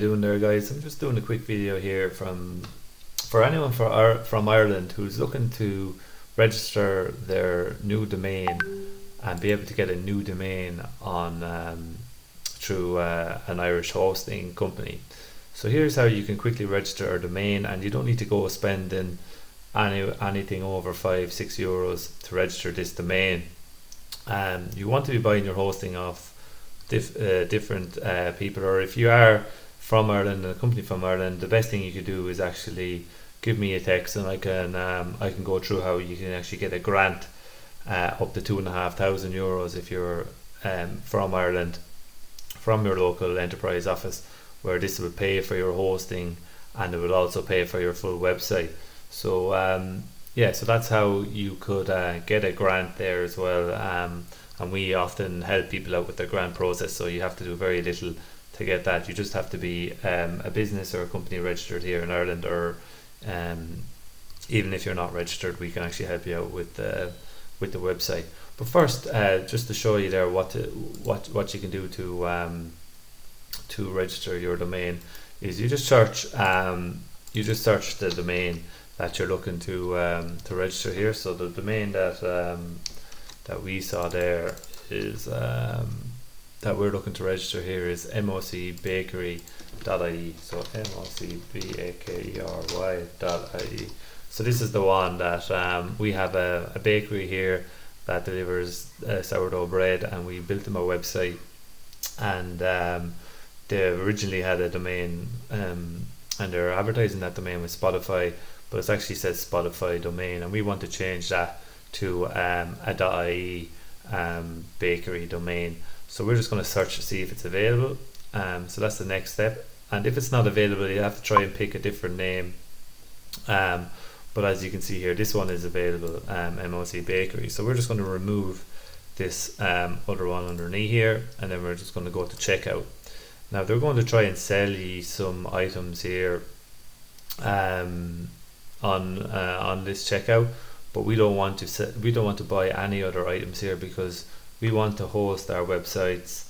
Doing there, guys. I'm just doing a quick video here for anyone from Ireland who's looking to register their new domain and be able to get a new domain on through an Irish hosting company. So here's how you can quickly register a domain, and you don't need to go spending anything over €5-6 to register this domain. You want to be buying your hosting off different people, or if you are from Ireland and a company from Ireland, the best thing you could do is actually give me a text, and I can go through how you can actually get a grant up to €2,500 if you're from Ireland, from your local enterprise office, where this will pay for your hosting and it will also pay for your full website. So so that's how you could get a grant there as well. And we often help people out with their grant process, so you have to do very little to get that. You just have to be a business or a company registered here in Ireland, or even if you're not registered, we can actually help you out with the website. But first, just to show you there what you can do to register your domain, is you just search the domain that you're looking to register here. So the domain that we saw there is that we're looking to register here is mocbakery.ie. So mocbakery.ie. So this is the one that we have a bakery here that delivers sourdough bread, and we built them a website, and they originally had a domain, and they're advertising that domain with Spotify, but it actually says Spotify domain, and we want to change that to a .ie bakery domain. So we're just going to search to see if it's available. So that's the next step, and if it's not available, you have to try and pick a different name. But as you can see here, this one is available, MOC Bakery. So we're just going to remove this other one underneath here, and then we're just going to go to checkout. Now they're going to try and sell you some items here on this checkout, but we don't want to buy any other items here, because we want to host our websites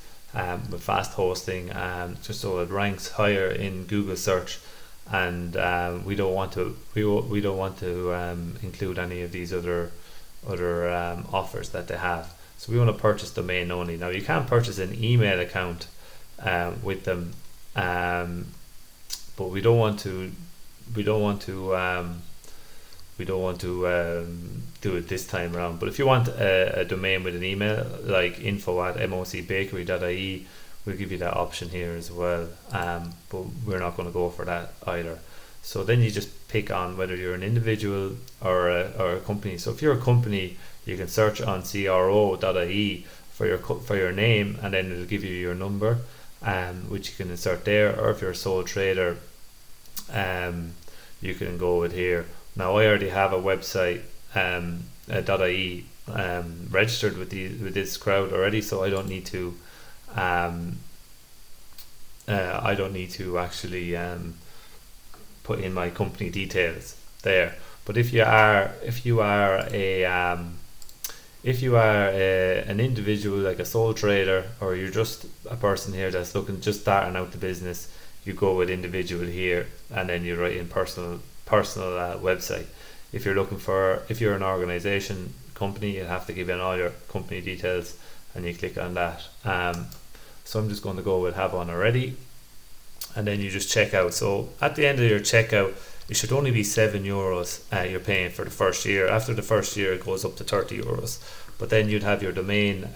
with fast hosting, just so it ranks higher in Google search, and we don't want to include any of these other offers that they have. So we want to purchase domain only. Now you can purchase an email account with them, but we don't want to do it this time around. But if you want a domain with an email, like info@mocbakery.ie, we'll give you that option here as well, but we're not going to go for that either. So then you just pick on whether you're an individual or a company. So if you're a company, you can search on cro.ie for your name, and then it'll give you your number, which you can insert there. Or if you're a sole trader, you can go with here. Now I already have a website, .ie, registered with this crowd already, so I don't need to actually put in my company details there. But if you are an individual, like a sole trader, or you're just a person here that's just starting out the business, you go with individual here, and then you write in personal website. If you're an organization, company, you have to give in all your company details, and you click on that. So I'm just going to go with have one already, and then you just check out. So at the end of your checkout, it should only be €7 you're paying for the first year. After the first year, it goes up to €30. But then you'd have your domain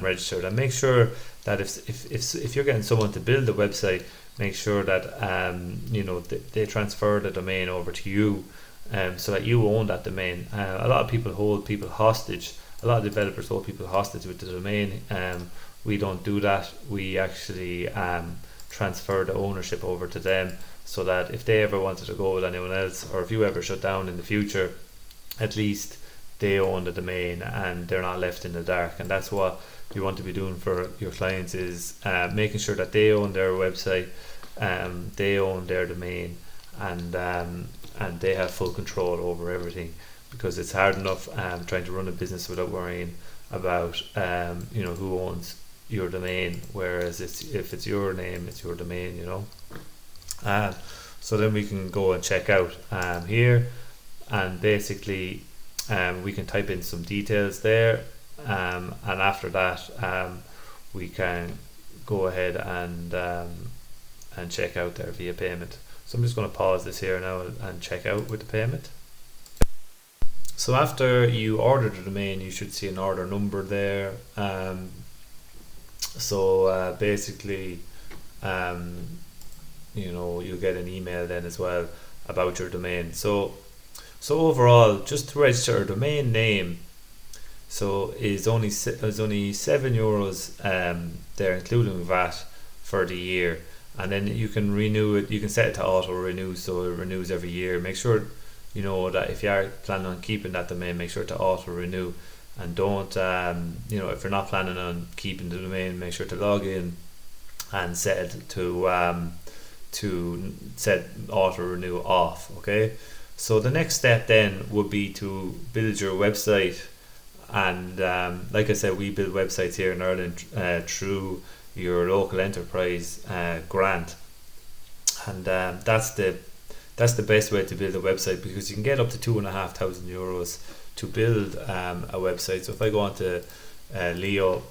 registered, and make sure that if you're getting someone to build the website, make sure that they transfer the domain over to you, so that you own that domain. A lot of people hold people hostage. A lot of developers hold people hostage with the domain. We don't do that. We actually transfer the ownership over to them, so that if they ever wanted to go with anyone else, or if you ever shut down in the future, at least they own the domain and they're not left in the dark. And that's what you want to be doing for your clients, is making sure that they own their website, they own their domain, and they have full control over everything, because it's hard enough trying to run a business without worrying about who owns your domain, whereas if it's your name, it's your domain. Um, so then we can go and check out here, and basically we can type in some details there, and after that we can go ahead and check out there via payment. So I'm just going to pause this here now and check out with the payment. So after you order the domain, you should see an order number there. Basically, you'll get an email then as well about your domain. So overall, just to register a domain name, so is only €7 there, including VAT for the year, and then you can renew it. You can set it to auto renew, so it renews every year. Make sure that if you are planning on keeping that domain, make sure to auto renew, and don't if you're not planning on keeping the domain, make sure to log in and set it to set auto renew off. Okay, so the next step then would be to build your website, and like I said, we build websites here in Ireland through your local enterprise grant, and that's the best way to build a website, because you can get up to €2,500 to build a website. So if I go onto Leo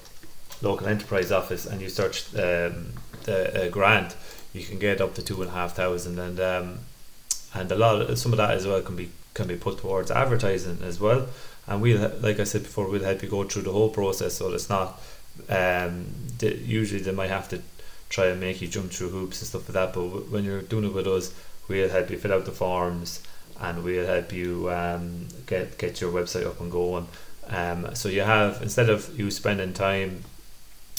local enterprise office and you search the grant, you can get up to 2,500, and some of that as well can be put towards advertising as well. And like I said before, we'll help you go through the whole process, so it's not usually they might have to try and make you jump through hoops and stuff like that, but when you're doing it with us, we'll help you fill out the forms, and we'll help you get your website up and going. So you have, instead of you spending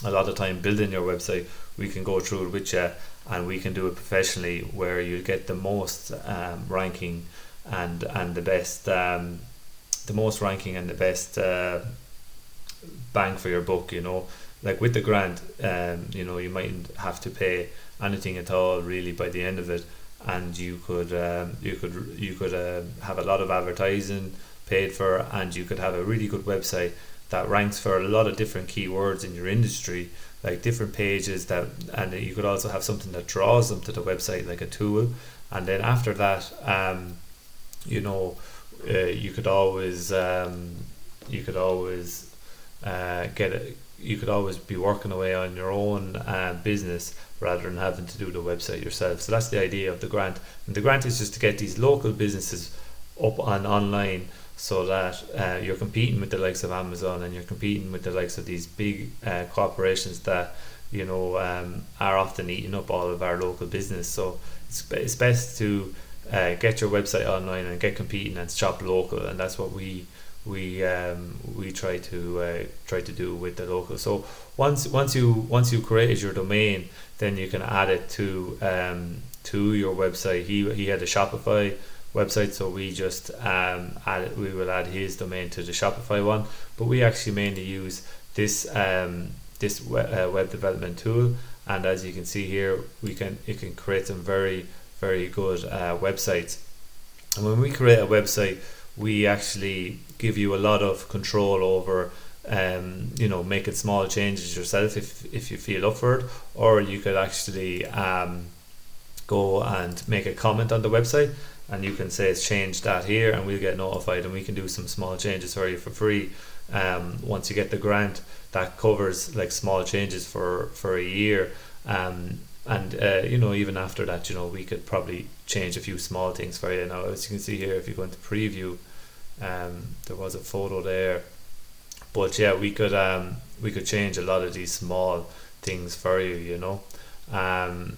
a lot of time building your website, we can go through it with you, and we can do it professionally, where you get the most ranking and the best bang for your buck. Like with the grant, you mightn't have to pay anything at all really by the end of it, and you could have a lot of advertising paid for, and you could have a really good website that ranks for a lot of different keywords in your industry, like different pages and you could also have something that draws them to the website, like a tool. And then after that, you could always be working away on your own business rather than having to do the website yourself. So that's the idea of the grant. And the grant is just to get these local businesses up and online, so that you're competing with the likes of Amazon, and you're competing with the likes of these big corporations that are often eating up all of our local business. So it's best to get your website online and get competing and shop local, and that's what we try to do with the local. So once you created your domain, then you can add it to your website. He had a Shopify website, so we just we will add his domain to the Shopify one, but we actually mainly use this web development tool, and as you can see here, it can create some very, very good websites. And when we create a website, we actually give you a lot of control over making small changes yourself if you feel up for it, or you could actually go and make a comment on the website, and you can say change that here, and we'll get notified, and we can do some small changes for you for free. Once you get the grant, that covers like small changes for a year, and even after that, we could probably change a few small things for you. Now, as you can see here, if you go into preview, there was a photo there, but yeah, we could change a lot of these small things for you, and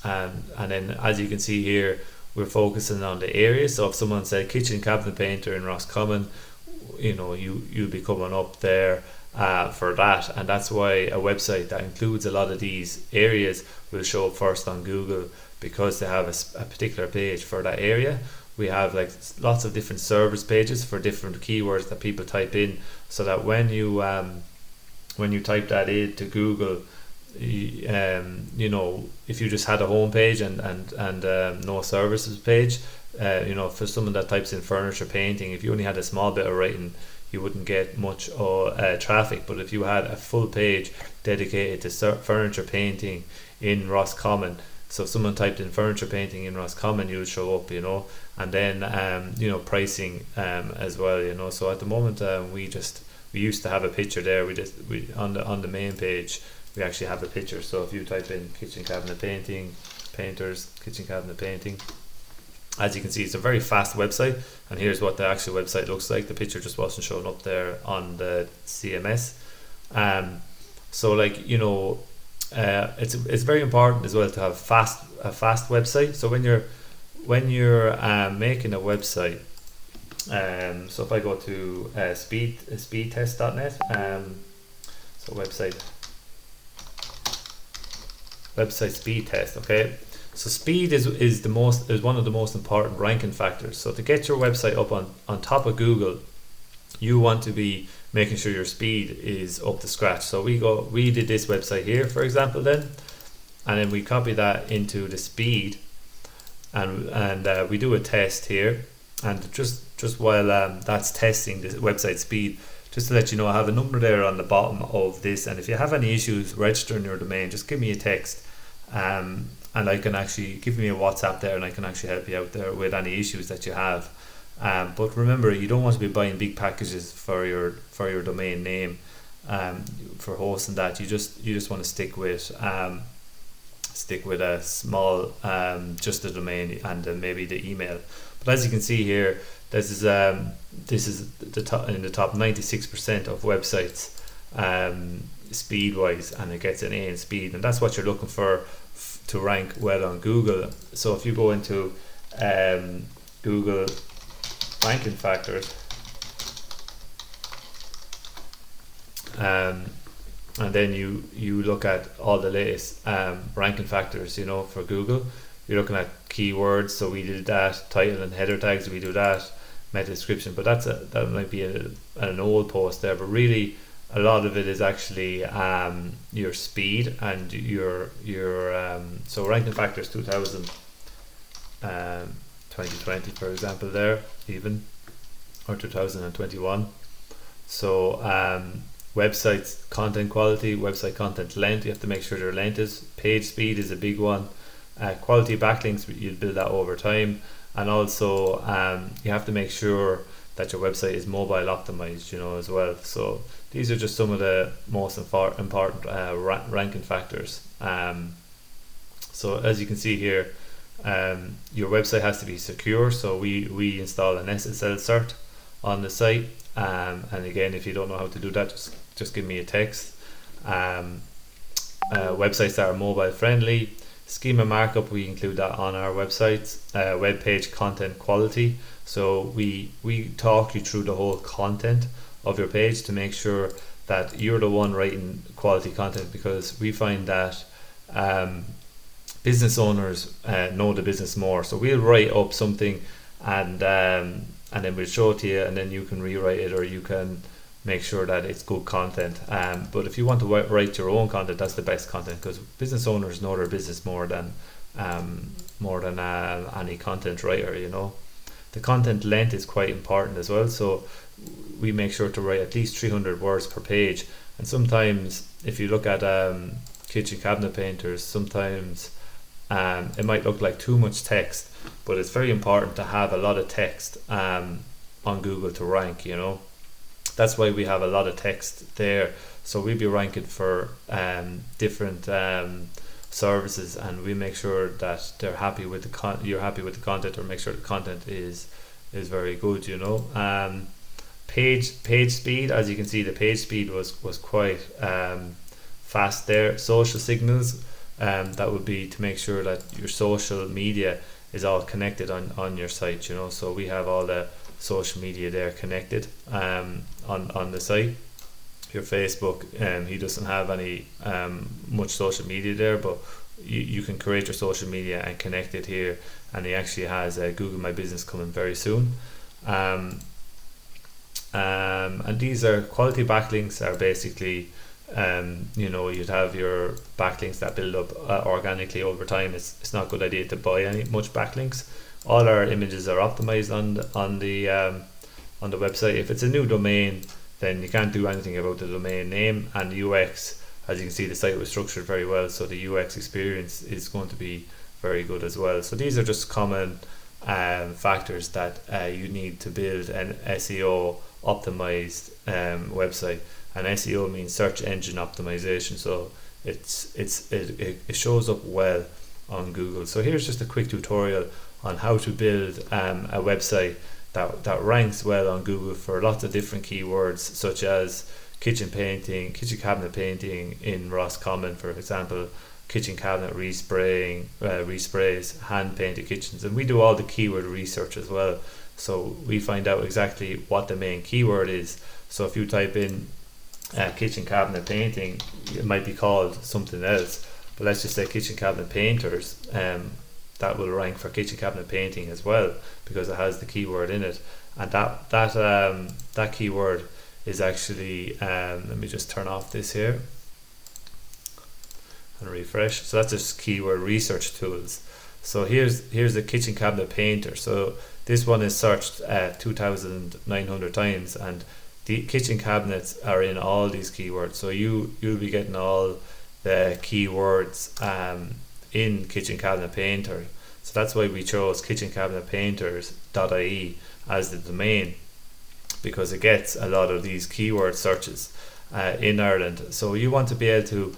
then as you can see here, we're focusing on the area. So if someone said kitchen cabinet painter in Roscommon, you'll be coming up there for that, and that's why a website that includes a lot of these areas will show up first on Google, because they have a particular page for that area. We have like lots of different service pages for different keywords that people type in, so that when you type that into Google, if you just had a home page and no services page, for someone that types in furniture painting, if you only had a small bit of writing, you wouldn't get much traffic. But if you had a full page dedicated to furniture painting in Roscommon, So if someone typed in furniture painting in Roscommon, you'll show up, and then pricing as well, So at the moment, we used to have a picture there. We on the main page we actually have a picture. So if you type in kitchen cabinet painting, painters, kitchen cabinet painting, as you can see, it's a very fast website, and here's what the actual website looks like. The picture just wasn't showing up there on the CMS. So it's very important as well to have a fast website. So when you're making a website, so if I go to speedtest.net, so website speed test, okay. So speed is one of the most important ranking factors. So to get your website up on top of Google, you want to be making sure your speed is up to scratch. So we did this website here, for example, and then we copy that into the speed, and we do a test here, and just while that's testing the website speed, just to let you know, I have a number there on the bottom of this, and if you have any issues registering your domain, just give me a text, and I can actually give me a WhatsApp there, and I can actually help you out there with any issues that you have. But remember, you don't want to be buying big packages for your domain name, for hosting that. You just want to stick with a small, just the domain and maybe the email. But as you can see here, this is the top, in the top 96% of websites, speed wise, and it gets an A in speed, and that's what you're looking for to rank well on Google. So if you go into Google ranking factors, and then you look at all the latest ranking factors, for Google. You're looking at keywords, so we did that. Title and header tags, we do that. Meta description, but that might be an old post there, but really a lot of it is actually your speed and your so ranking factors 2020, for example, there, even, or 2021. So websites content quality, website content length, you have to make sure their length is. Page speed is a big one. Quality backlinks, you build that over time, and also you have to make sure that your website is mobile optimized, as well. So these are just some of the most important ranking factors. So as you can see here, your website has to be secure. So we install an SSL cert on the site, and again, if you don't know how to do that, just give me a text. Websites that are mobile friendly. Schema markup, we include that on our websites. Web page content quality, so we talk you through the whole content of your page to make sure that you're the one writing quality content, because we find that business owners know the business more. So we'll write up something, and then we'll show it to you, and then you can rewrite it, or you can make sure that it's good content. But if you want to write your own content, that's the best content, because business owners know their business more than any content writer. The content length is quite important as well, so we make sure to write at least 300 words per page. And sometimes if you look at kitchen cabinet painters, sometimes it might look like too much text, but it's very important to have a lot of text on Google to rank. That's why we have a lot of text there. So we'll be ranking for different services, and we make sure that they're happy with you're happy with the content, or make sure the content is very good. Page speed, as you can see, the page speed was quite fast there. Social signals, that would be to make sure that your social media is all connected on your site. So we have all the social media there connected on the site. Your Facebook, he doesn't have any much social media there, but you can create your social media and connect it here, and he actually has Google My Business coming very soon. And these are quality backlinks, are basically you'd have your backlinks that build up organically over time. It's not a good idea to buy much backlinks. All our images are optimized on the website. If it's a new domain, then you can't do anything about the domain name and UX. As you can see, the site was structured very well, so the UX experience is going to be very good as well. So these are just common factors that you need to build an SEO optimized website. And SEO means search engine optimization, so it shows up well on Google. So here's just a quick tutorial on how to build a website that ranks well on Google for lots of different keywords, such as kitchen painting, kitchen cabinet painting in Roscommon, for example, kitchen cabinet resprays, hand painted kitchens. And we do all the keyword research as well, so we find out exactly what the main keyword is. So if you type in kitchen cabinet painting, it might be called something else, but let's just say kitchen cabinet painters, that will rank for kitchen cabinet painting as well, because it has the keyword in it. And that keyword is actually, let me just turn off this here and refresh. So that's just keyword research tools. So here's the kitchen cabinet painter. So this one is searched 2,900 times, and the kitchen cabinets are in all these keywords. So you'll be getting all the keywords in kitchen cabinet painter. So that's why we chose kitchencabinetpainters.ie as the domain, because it gets a lot of these keyword searches in Ireland. So you want to be able to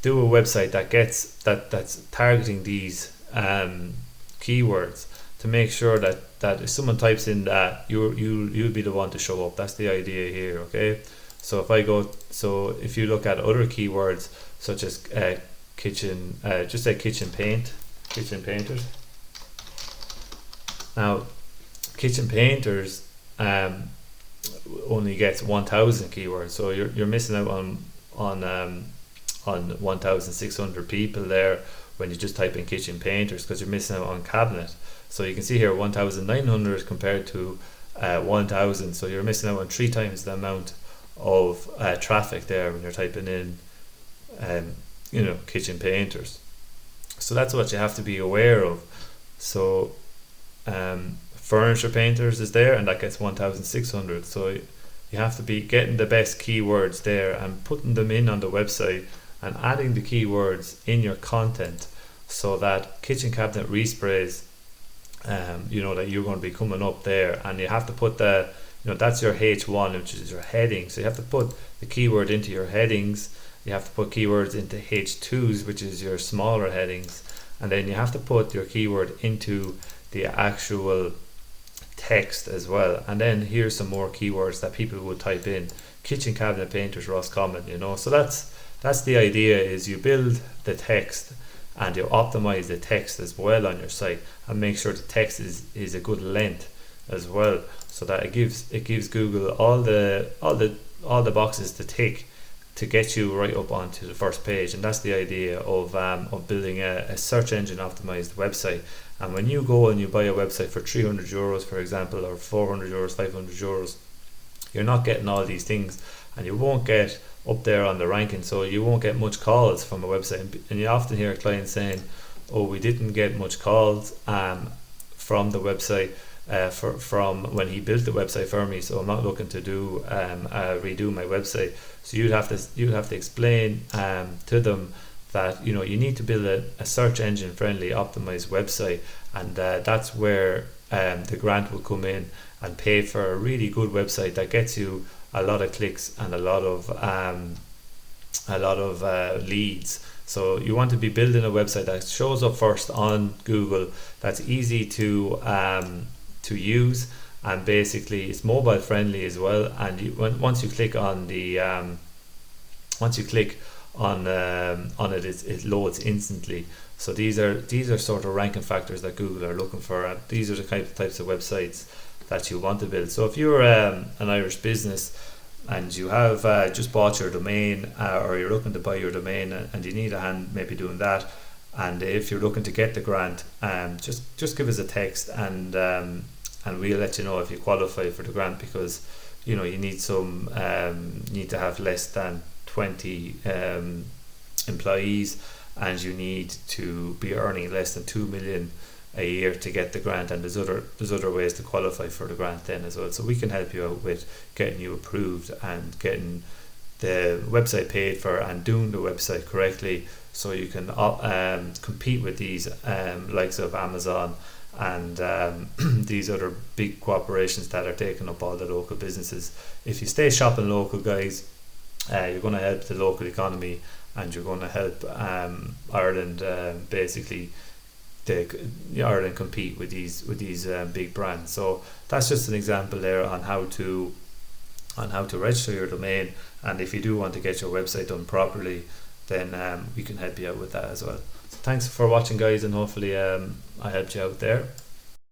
do a website that's targeting these keywords, to make sure that if someone types in that, you'll be the one to show up. That's the idea here. Okay, so if you look at other keywords such as kitchen, just say kitchen painters. Now kitchen painters only gets 1,000 keywords, so you're missing out on 1,600 people there when you just type in kitchen painters, because you're missing out on cabinet. So you can see here 1,900 compared to 1,000, so you're missing out on 3 times the amount of traffic there when you're typing in kitchen painters. So that's what you have to be aware of. So furniture painters is there, and that gets 1,600. So you have to be getting the best keywords there and putting them in on the website, and adding the keywords in your content, so that kitchen cabinet resprays, that you're going to be coming up there. And you have to put that's your H1, which is your heading. So you have to put the keyword into your headings. You have to put keywords into H2s, which is your smaller headings, and then you have to put your keyword into the actual text as well. And then here's some more keywords that people would type in: kitchen cabinet painters Roscommon. So that's the idea, is you build the text and you optimize the text as well on your site, and make sure the text is a good length as well, so that it gives Google all the boxes to tick to get you right up onto the first page. And that's the idea of building a search engine optimized website. And when you go and you buy a website for €300, for example, or €400, €500, you're not getting all these things, and you won't get up there on the ranking. So you won't get much calls from a website. And you often hear clients saying, "Oh, we didn't get much calls from the website from when he built the website for me, so I'm not looking to do redo my website." So you'd have to explain to them that you need to build a search engine friendly optimized website, and that's where the grant will come in and pay for a really good website that gets you a lot of clicks and a lot of leads. So you want to be building a website that shows up first on Google, that's easy to use, and basically it's mobile friendly as well. And once you click on it, it loads instantly. So these are sort of ranking factors that Google are looking for, and these are the types of websites that you want to build. So if you're an Irish business and you have just bought your domain, or you're looking to buy your domain, and you need a hand maybe doing that, and if you're looking to get the grant, just give us a text, and we'll let you know if you qualify for the grant, because you need to have less than 20 employees, and you need to be earning less than 2 million a year to get the grant. And there's other ways to qualify for the grant then as well. So we can help you out with getting you approved and getting the website paid for and doing the website correctly, so you can compete with these likes of Amazon and these other big corporations that are taking up all the local businesses. If you stay shopping local, guys, you're going to help the local economy, and you're going to help Ireland basically Ireland compete with these big brands. So that's just an example there on how to register your domain, and if you do want to get your website done properly, then we can help you out with that as well. So thanks for watching, guys, and hopefully I helped you out there.